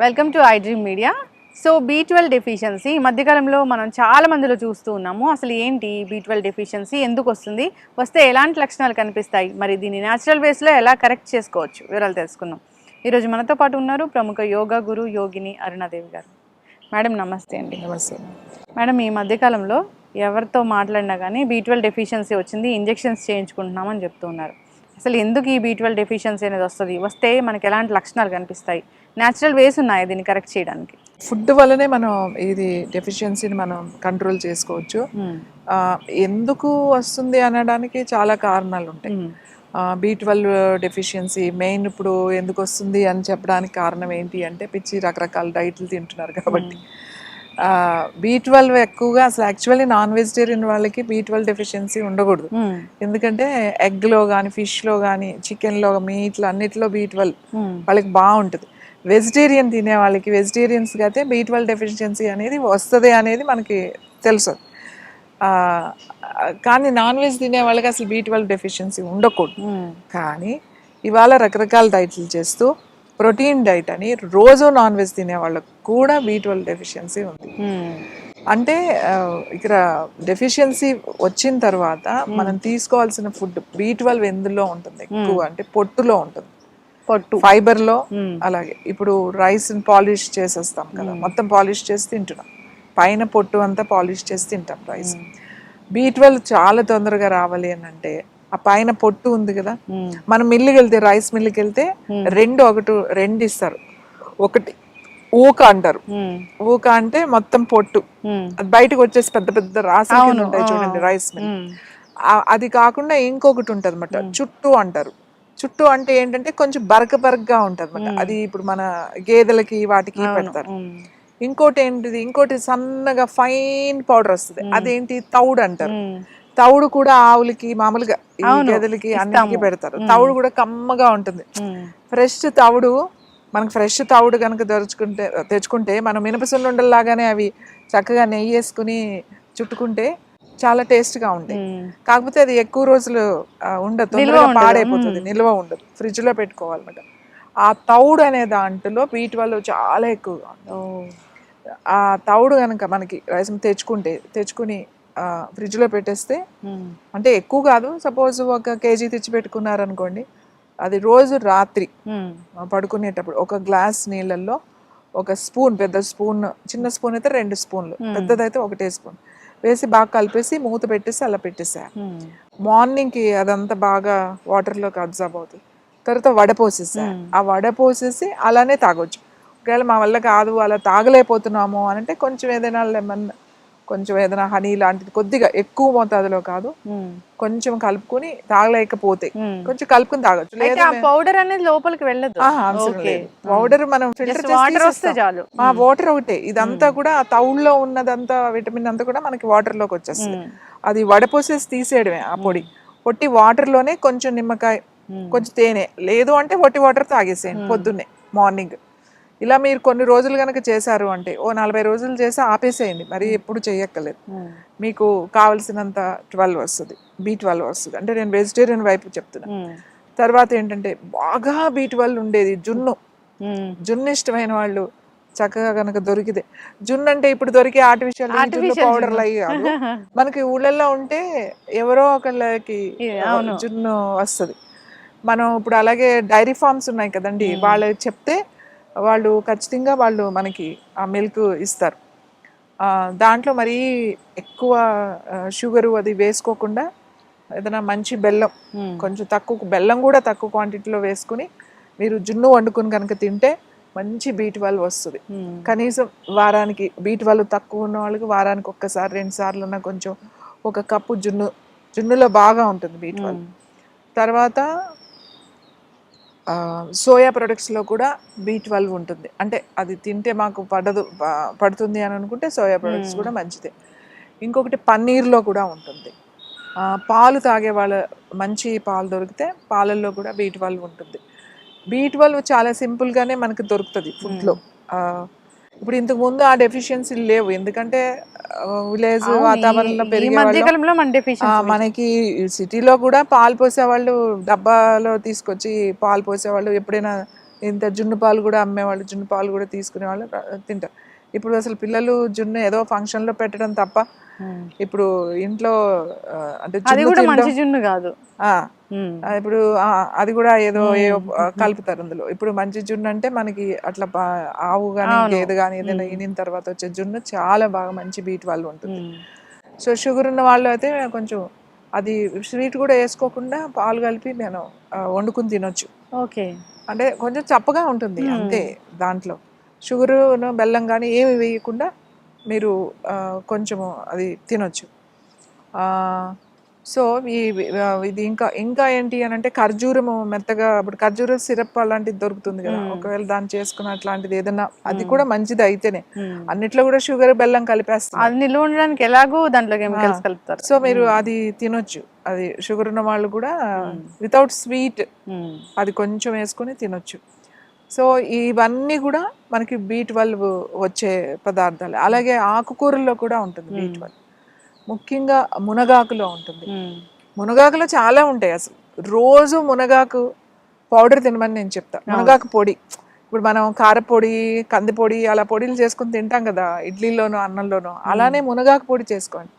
Welcome to I dream media. So B12 deficiency ఈ మధ్యకాలంలో మనం చాలా మందిలో చూస్తూ ఉన్నాము. అసలు ఏంటి B12 డెఫిషియన్సీ, ఎందుకు వస్తుంది, వస్తే ఎలాంటి లక్షణాలు కనిపిస్తాయి, మరి దీన్ని న్యాచురల్ వేస్లో ఎలా కరెక్ట్ చేసుకోవచ్చు, వివరాలు తెలుసుకుందాం. ఈరోజు మనతో పాటు ఉన్నారు ప్రముఖ యోగా గురు యోగిని అరుణాదేవి గారు. మేడం నమస్తే అండి. నమస్తే. మేడం, ఈ మధ్యకాలంలో ఎవరితో మాట్లాడినా కానీ B12 డెఫిషియన్సీ వచ్చింది, ఇంజెక్షన్స్ చేయించుకుంటున్నామని చెప్తూ ఉన్నారు. అసలు ఎందుకు ఈ B12 డెఫిషియన్సీ అనేది వస్తుంది, వస్తే మనకి ఎలాంటి లక్షణాలు కనిపిస్తాయి, న్యాచురల్ వేస్ ఉన్నాయి దీన్ని కరెక్ట్ చేయడానికి? ఫుడ్ వల్లనే మనం ఇది డెఫిషియన్సీని మనం కంట్రోల్ చేసుకోవచ్చు. ఎందుకు వస్తుంది అనడానికి చాలా కారణాలు ఉంటాయి. B12 డెఫిషియన్సీ మెయిన్ ఇప్పుడు ఎందుకు వస్తుంది అని చెప్పడానికి కారణం ఏంటి అంటే పిచ్చి రకరకాల డైట్లు తింటున్నారు కాబట్టి. B12 ఎక్కువగా అసలు యాక్చువల్లీ నాన్ వెజిటేరియన్ వాళ్ళకి B12 డెఫిషియన్సీ ఉండకూడదు. ఎందుకంటే ఎగ్లో కానీ ఫిష్లో కానీ చికెన్లో మీట్లో అన్నిట్లో B12 వాళ్ళకి బాగుంటుంది. వెజిటేరియన్ తినే వాళ్ళకి వెజిటేరియన్స్కి అయితే B12 డెఫిషియన్సీ అనేది వస్తుంది అనేది మనకి తెలుసు. కానీ నాన్ వెజ్ తినే వాళ్ళకి అసలు B12 డెఫిషియన్సీ ఉండకూడదు. కానీ ఇవాళ రకరకాల డైట్లు చేస్తూ ప్రోటీన్ డైట్ అని రోజు నాన్ వెజ్ తినే వాళ్ళకు కూడా B12 డెఫిషియన్సీ ఉంది. అంటే ఇక్కడ డెఫిషియన్సీ వచ్చిన తర్వాత మనం తీసుకోవాల్సిన ఫుడ్ B12 ఎందులో ఉంటుంది ఎక్కువ అంటే పొట్టులో ఉంటుంది, పొట్టు ఫైబర్లో. అలాగే ఇప్పుడు రైస్ పాలిష్ చేసేస్తాం కదా, మొత్తం పాలిష్ చేసి తింటున్నాం, పైన పొట్టు అంతా పాలిష్ చేసి తింటాం రైస్. B12 చాలా తొందరగా రావాలి అని అంటే ఆ పైన పొట్టు ఉంది కదా, మనం మిల్లుకి వెళ్తే రైస్ మిల్లుకి వెళ్తే రెండు ఇస్తారు. ఒకటి ఊక అంటారు, ఊక అంటే మొత్తం పొట్టు, అది బయటకు వచ్చేసి పెద్ద పెద్ద రాసాలు ఉంటాయి చూడండి రైస్ మిల్. అది కాకుండా ఇంకొకటి ఉంటుంది అన్నమాట, చుట్టూ అంటారు. చుట్టూ అంటే ఏంటంటే కొంచెం బరకగా ఉంటుంది అన్నమాట, అది ఇప్పుడు మన గేదెలకి వాటికి పెడతారు. ఇంకోటి ఏంటిది, ఇంకోటి సన్నగా ఫైన్ పౌడర్ వస్తుంది, అదేంటి తౌడు అంటారు. తౌడు కూడా ఆవులకి మామూలుగా గేదెలకి అన్నిటికీ పెడతారు. తౌడు కూడా కమ్మగా ఉంటుంది. ఫ్రెష్ తౌడు, మనకు ఫ్రెష్ తౌడు కనుక తెచ్చుకుంటే మనం మినపసున్నుండల్లాగానే అవి చక్కగా నెయ్యి వేసుకుని చుట్టుకుంటే చాలా టేస్ట్గా ఉంటాయి. కాకపోతే అది ఎక్కువ రోజులు ఉండదు, తొందరగా పాడైపోతుంది, నిల్వ ఉండదు, ఫ్రిడ్జ్లో పెట్టుకోవాలన్నమాట. ఆ తౌడు అనే దాంట్లో B12 చాలా ఎక్కువగా ఉంటుంది. ఆ తౌడు కనుక మనకి రైస్ తెచ్చుకుని ఫ్రిడ్జ్లో పెట్టేస్తే, అంటే ఎక్కువ కాదు, సపోజ్ 1 kg తెచ్చి పెట్టుకున్నారనుకోండి, అది రోజు రాత్రి పడుకునేటప్పుడు 1 గ్లాస్ నీళ్ళల్లో 1 స్పూన్, పెద్ద స్పూన్, చిన్న స్పూన్ అయితే 2 స్పూన్లు, పెద్దదైతే 1 స్పూన్ వేసి బాగా కలిపేసి మూత పెట్టేసి అలా పెట్టేసారు. మార్నింగ్కి అదంతా బాగా వాటర్లోకి అబ్జర్వ్ అవుతుంది. తర్వాత వడపోసేసారు, ఆ వడపోసేసి అలానే తాగొచ్చు. ఒకవేళ మా వల్ల కాదు, అలా తాగలేకపోతున్నాము అని అంటే కొంచెం ఏదైనా లెమన్, కొంచెం ఏదైనా హనీ లాంటిది కొద్దిగా, ఎక్కువ మోతాదులో కాదు, కొంచెం కలుపుకొని తాగలేకపోతే కొంచెం కలుపుకొని తాగొచ్చు. లేదా పౌడర్ అనేది లోపలికి వెళ్ళదు, పౌడర్ మనం ఫిల్టర్ చేస్తే చాలు. ఆ వాటర్ ఒకటే, ఇదంతా కూడా ఆ తౌడులో ఉన్నదంతా విటమిన్ అంతా కూడా మనకి వాటర్ లోకి వచ్చేస్తుంది. అది వడపోసేసి తీసేయడమే ఆ పొట్టి వాటర్ లోనే కొంచెం నిమ్మకాయ, కొంచెం తేనె, లేదు అంటే వట్టి వాటర్ తాగేసేయండి పొద్దున్నే మార్నింగ్. ఇలా మీరు కొన్ని రోజులు కనుక చేశారు అంటే 40 రోజులు చేసి ఆపేసేయండి, మరి ఎప్పుడు చేయక్కర్లేదు. మీకు కావలసినంత B12 వస్తుంది. అంటే నేను వెజిటేరియన్ వైపు చెప్తున్నా. తర్వాత ఏంటంటే బాగా B12 ఉండేది జున్ను ఇష్టమైన వాళ్ళు చక్కగా కనుక దొరికితే, జున్ను అంటే ఇప్పుడు దొరికే ఆర్టిఫిషియల్ పౌడర్లు అయ్యి కాదు, మనకి ఊళ్ళల్లో ఉంటే ఎవరో ఒకళ్ళకి జున్ను వస్తుంది. మనం ఇప్పుడు అలాగే డైరీ ఫార్మ్స్ ఉన్నాయి కదండి, వాళ్ళు చెప్తే వాళ్ళు ఖచ్చితంగా వాళ్ళు మనకి ఆ మిల్క్ ఇస్తారు. దాంట్లో మరీ ఎక్కువ షుగరు అది వేసుకోకుండా ఏదైనా మంచి బెల్లం, కొంచెం తక్కువ బెల్లం కూడా తక్కువ క్వాంటిటీలో వేసుకుని మీరు జున్ను వండుకుని కనుక తింటే మంచి B12 వస్తుంది. కనీసం వారానికి B12 తక్కువ ఉన్న వాళ్ళకి వారానికి 1-2 సార్లు ఉన్న కొంచెం 1 కప్పు జున్నులో బాగా ఉంటుంది B12. తర్వాత సోయా ప్రొడక్ట్స్లో కూడా B12 ఉంటుంది. అంటే అది తింటే మాకు పడుతుంది అని అనుకుంటే సోయా ప్రొడక్ట్స్ కూడా మంచిదే. ఇంకొకటి పన్నీర్లో కూడా ఉంటుంది. పాలు తాగే వాళ్ళ మంచి పాలు దొరికితే పాలల్లో కూడా B12 ఉంటుంది. B12 చాలా సింపుల్గానే మనకు దొరుకుతుంది ఫుడ్లో. ఇప్పుడు ఇంతకు ముందు ఆ డెఫిషియన్సీ లేవు, ఎందుకంటే విలేజ్ వాతావరణంలో పెరిగే మనకి సిటీలో కూడా పాలు పోసేవాళ్ళు, డబ్బాలో తీసుకొచ్చి పాలు పోసేవాళ్ళు. ఎప్పుడైనా ఇంత జున్ను పాలు కూడా అమ్మేవాళ్ళు, జున్ను పాలు కూడా తీసుకునే వాళ్ళు తింటారు. ఇప్పుడు అసలు పిల్లలు జున్ను ఏదో ఫంక్షన్లో పెట్టడం తప్ప ఇప్పుడు ఇంట్లో అంటే అది కూడా మంచి జున్ను కాదు. ఇప్పుడు అది కూడా ఏదో కలుపుతారు అందులో. ఇప్పుడు మంచి జున్ను అంటే మనకి అట్లా ఆవు కానీ గేదె కానీ ఏదైనా ఈనిన తర్వాత వచ్చే జున్ను చాలా బాగా మంచి B12 ఉంటుంది. సో షుగర్ ఉన్న వాళ్ళు అయితే కొంచెం అది స్వీట్ కూడా వేసుకోకుండా పాలు కలిపి నేను వండుకుని తినొచ్చు. ఓకే, అంటే కొంచెం చప్పగా ఉంటుంది అంతే. దాంట్లో షుగరు బెల్లం కానీ ఏమి వేయకుండా మీరు కొంచెము అది తినొచ్చు. సో ఇది ఇంకా ఏంటి అని అంటే ఖర్జూరము మెత్తగా, ఇప్పుడు ఖర్జూరం సిరప్ అలాంటిది దొరుకుతుంది కదా, ఒకవేళ దాన్ని చేసుకున్న అట్లాంటిది ఏదైనా అది కూడా మంచిది అయితేనే. అన్నిట్లో కూడా షుగర్ బెల్లం కలిపేస్తారు, అది నిల్వ ఉండడానికి ఎలాగో దాంట్లో కెమికల్స్ కలుపుతారు. సో మీరు అది తినొచ్చు. అది షుగర్ ఉన్న వాళ్ళు కూడా వితౌట్ స్వీట్ అది కొంచెం వేసుకొని తినొచ్చు. సో ఇవన్నీ కూడా మనకి B12 వచ్చే పదార్థాలు. అలాగే ఆకుకూరల్లో కూడా ఉంటుంది B12, ముఖ్యంగా మునగాకులో ఉంటుంది. మునగాకులో చాలా ఉంటాయి. అసలు రోజు మునగాకు పౌడర్ తినమని నేను చెప్తా. మునగాకు పొడి, ఇప్పుడు మనం కారపొడి, కందిపొడి అలా పొడిలు చేసుకుని తింటాం కదా ఇడ్లీలోనో అన్నంలోనో, అలానే మునగాకు పొడి చేసుకోండి.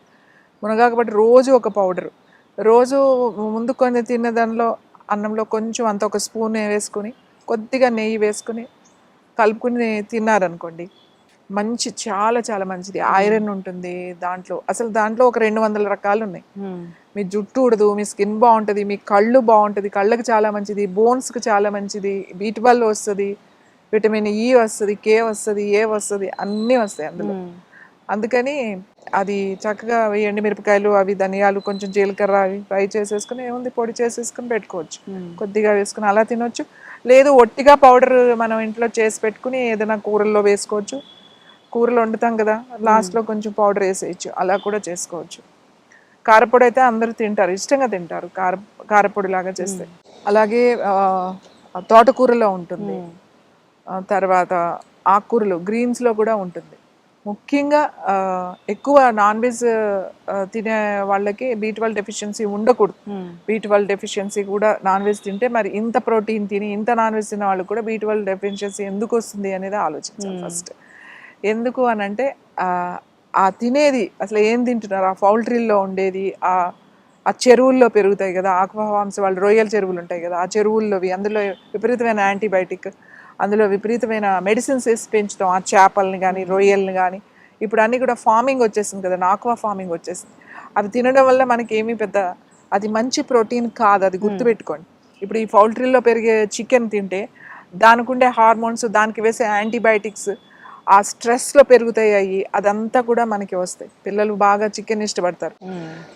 మునగాకు పొడి రోజు ఒక పౌడరు, రోజు ముందు కొన్ని తిన్న దానిలో అన్నంలో కొంచెం అంత ఒక స్పూన్ వేసుకొని కొద్దిగా నెయ్యి వేసుకుని కలుపుకుని తిన్నారనుకోండి, మంచి చాలా చాలా మంచిది. ఐరన్ ఉంటుంది దాంట్లో. అసలు దాంట్లో ఒక 200 రకాలు ఉన్నాయి. మీ జుట్టు ఉడదు, మీ స్కిన్ బాగుంటుంది, మీ కళ్ళు బాగుంటుంది, కళ్ళకి చాలా మంచిది, బోన్స్కి చాలా మంచిది, B12 వస్తుంది, విటమిన్ E వస్తుంది, K వస్తుంది, A వస్తుంది, అన్నీ వస్తాయి అందులో. అందుకని అది చక్కగా ఎండు మిరపకాయలు అవి ధనియాలు కొంచెం జీలకర్ర అవి ఫ్రై చేసేసుకుని ఏముంది పొడి చేసేసుకుని పెట్టుకోవచ్చు, కొద్దిగా వేసుకుని అలా తినొచ్చు. లేదు ఒట్టిగా పౌడర్ మనం ఇంట్లో చేసి పెట్టుకుని ఏదైనా కూరల్లో వేసుకోవచ్చు. కూరలు వండుతాం కదా లాస్ట్లో కొంచెం పౌడర్ వేసేయచ్చు, అలా కూడా చేసుకోవచ్చు. కారపొడి అయితే అందరూ తింటారు, ఇష్టంగా తింటారు కారపొడి లాగా చేస్తే. అలాగే తోటకూరలో ఉంటుంది, తర్వాత ఆకుకూరలు గ్రీన్స్లో కూడా ఉంటుంది. ముఖ్యంగా ఎక్కువ నాన్ వెజ్ తినే వాళ్ళకి B12 డెఫిషియన్సీ ఉండకూడదు. B12 డెఫిషియన్సీ కూడా నాన్ వెజ్ తింటే, మరి ఇంత ప్రోటీన్ తిని ఇంత నాన్ వెజ్ తినే వాళ్ళకి కూడా B12 డెఫిషియన్సీ ఎందుకు వస్తుంది అనేది ఆలోచించాలి ఫస్ట్. ఎందుకు అని అంటే ఆ తినేది అసలు ఏం తింటున్నారు, ఆ పౌల్ట్రీల్లో ఉండేది, ఆ చెరువుల్లో పెరుగుతాయి కదా ఆక్వా ఫార్మ్స్ వాళ్ళు, రొయ్యల చెరువులు ఉంటాయి కదా ఆ చెరువుల్లోవి, అందులో విపరీతమైన యాంటీబయాటిక్, అందులో విపరీతమైన మెడిసిన్స్ వేసి పెంచుతాం ఆ చేపల్ని కానీ రొయ్యల్ని కానీ. ఇప్పుడు అన్నీ కూడా ఫార్మింగ్ వచ్చేసింది కదా, ఆక్వా ఫార్మింగ్ వచ్చేసింది. అవి తినడం వల్ల మనకి ఏమీ పెద్ద అది మంచి ప్రోటీన్ కాదు, అది గుర్తుపెట్టుకోండి. ఇప్పుడు ఈ పౌల్ట్రీల్లో పెరిగే చికెన్ తింటే దానికి ఉండే హార్మోన్స్, దానికి వేసే యాంటీబయాటిక్స్, ఆ స్ట్రెస్లో పెరుగుతాయి, అదంతా కూడా మనకి వస్తాయి. పిల్లలు బాగా చికెన్ ఇష్టపడతారు.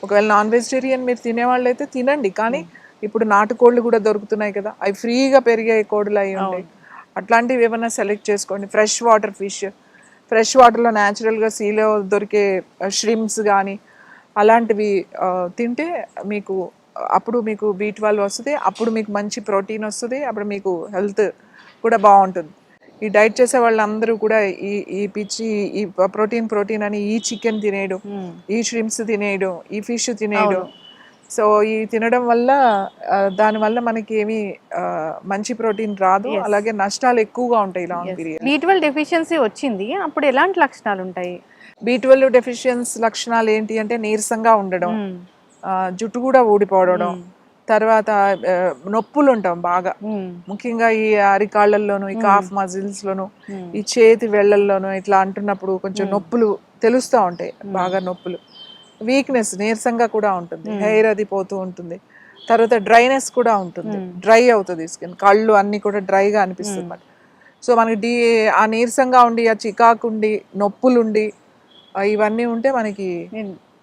ఒకవేళ నాన్ వెజిటేరియన్ మీరు తినేవాళ్ళు అయితే తినండి, కానీ ఇప్పుడు నాటుకోళ్ళు కూడా దొరుకుతున్నాయి కదా, అవి ఫ్రీగా పెరిగే కోళ్ళు అవి ఉంటాయి. అట్లాంటివి ఏమైనా సెలెక్ట్ చేసుకోండి. ఫ్రెష్ వాటర్ ఫిష్, ఫ్రెష్ వాటర్లో న్యాచురల్గా సీలో దొరికే ష్రిమ్స్ కానీ అలాంటివి తింటే మీకు అప్పుడు మీకు B12 వస్తుంది, అప్పుడు మీకు మంచి ప్రోటీన్ వస్తుంది, అప్పుడు మీకు హెల్త్ కూడా బాగుంటుంది. ఈ డైట్ చేసే వాళ్ళందరూ కూడా ఈ పిచ్చి ఈ ప్రోటీన్ అని ఈ చికెన్ తినేయడం, ఈ ష్రిమ్స్ తినేయడం, ఈ ఫిష్ తినేయడం. సో ఈ తినడం వల్ల దానివల్ల మనకి ఏమీ మంచి ప్రోటీన్ రాదు, అలాగే నష్టాలు ఎక్కువగా ఉంటాయి లాంగ్ పీరియడ్. B12 డెఫిషియన్సీ వచ్చింది, అప్పుడు ఎలాంటి లక్షణాలు ఉంటాయి? B12 డెఫిషియన్సీ లక్షణాలు ఏంటి అంటే నీరసంగా ఉండడం, జుట్టు కూడా ఊడిపోవడం, తర్వాత నొప్పులు ఉంటాం బాగా, ముఖ్యంగా ఈ అరికాళ్ళల్లోనూ, ఈ కాఫ్ మజిల్స్ లోను, ఈ చేతి వేళ్ళల్లోనూ ఇట్లా అంటున్నప్పుడు కొంచెం నొప్పులు తెలుస్తూ ఉంటాయి, బాగా నొప్పులు. వీక్నెస్, నీరసంగా కూడా ఉంటుంది, హెయిర్ అది పోతూ ఉంటుంది. తర్వాత డ్రైనెస్ కూడా ఉంటుంది, డ్రై అవుతుంది స్కిన్, కళ్ళు అన్నీ కూడా డ్రైగా అనిపిస్తుంది అన్నమాట. సో మనకి ఆ నీరసంగా ఉండి, ఆ చికాకుండి, నొప్పులుండి ఇవన్నీ ఉంటే మనకి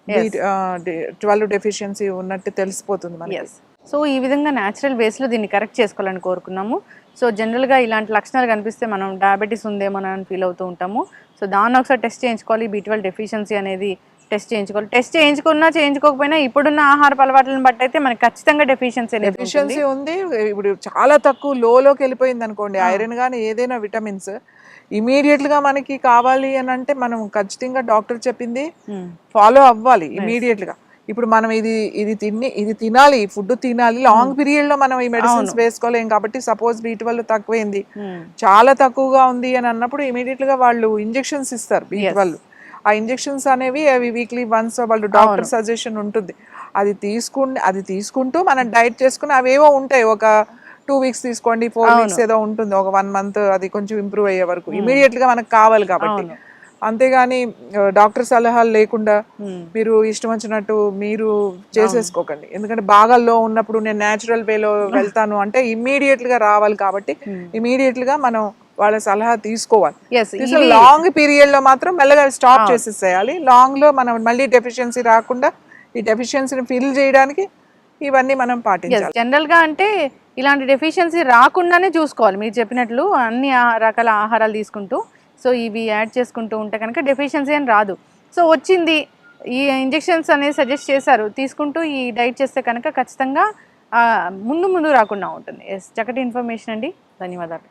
B12 డెఫిషియన్సీ ఉన్నట్టు తెలిసిపోతుంది మనకి. సో ఈ విధంగా న్యాచురల్ వేస్లో దీన్ని కరెక్ట్ చేసుకోవాలని కోరుకున్నాము. సో జనరల్గా ఇలాంటి లక్షణాలు కనిపిస్తే మనం డయాబెటీస్ ఉందేమో అని ఫీల్ అవుతూ ఉంటాము. సో దాన్ని ఒకసారి టెస్ట్ చేయించుకోవాలి, B12 డెఫిషియన్సీ అనేది టెస్ట్ చేయించుకోవాలి. టెస్ట్ చేయించుకున్నా చేయించుకోకపోయినా ఇప్పుడున్న ఆహారపు అలవాట్లను బట్టి అయితే మనకి ఖచ్చితంగా డెఫిషియన్సీ ఉంది. ఇప్పుడు చాలా తక్కువ లోకి వెళ్ళిపోయింది అనుకోండి ఐరన్ కానీ ఏదైనా విటమిన్స్, ఇమీడియట్గా మనకి కావాలి అని అంటే మనం ఖచ్చితంగా డాక్టర్ చెప్పింది ఫాలో అవ్వాలి ఇమీడియట్గా. ఇప్పుడు మనం ఇది తినాలి, ఫుడ్ తినాలి, లాంగ్ పీరియడ్ లో మనం ఈ మెడిసిన్స్ వేసుకోలేం కాబట్టి సపోజ్ B12 తక్కువైంది, చాలా తక్కువగా ఉంది అని అన్నప్పుడు ఇమీడియట్ గా వాళ్ళు ఇంజెక్షన్స్ ఇస్తారు B12. ఆ ఇంజెక్షన్స్ అనేవి అవి వీక్లీ వన్స్ వాళ్ళు డాక్టర్ సజెషన్ ఉంటుంది, అది తీసుకుంటూ మనం డైట్ చేసుకుని అవేవో ఉంటాయి, ఒక 2 weeks తీసుకోండి, 4 weeks ఏదో ఉంటుంది, ఒక 1 month అది కొంచెం ఇంప్రూవ్ అయ్యే వరకు ఇమీడియట్ గా మనకు కావాలి కాబట్టి. అంతేగాని డాక్టర్ సలహాలు లేకుండా మీరు ఇష్టం వచ్చినట్టు మీరు చేసేసుకోకండి, ఎందుకంటే బాగా లో ఉన్నప్పుడు నేను న్యాచురల్ వేలో వెళ్తాను అంటే ఇమ్మీడియట్ గా రావాలి కాబట్టి ఇమీడియట్ గా మనం వాళ్ళ సలహా తీసుకోవాలి. లాంగ్ పీరియడ్ లో మాత్రం మెల్లగా స్టాప్ చేసేసేయాలి. లాంగ్ లో మనం మళ్ళీ డెఫిషియన్సీ రాకుండా ఈ డెఫిషియన్సీని ఫిల్ చేయడానికి ఇవన్నీ మనం పాటించాలి. జనరల్ గా అంటే ఇలాంటి డెఫిషియన్సీ రాకుండానే చూసుకోవాలి మీరు చెప్పినట్లు, అన్ని రకాల ఆహారాలు తీసుకుంటూ. సో ఇవి యాడ్ చేసుకుంటూ ఉంటే కనుక డెఫిషియన్సీ అని రాదు. సో వచ్చింది, ఈ ఇంజెక్షన్స్ అనేది సజెస్ట్ చేశారు, తీసుకుంటూ ఈ డైట్ చేస్తే కనుక ఖచ్చితంగా ముందు రాకుండా ఉంటుంది. చక్కటి ఇన్ఫర్మేషన్ అండి, ధన్యవాదాలు.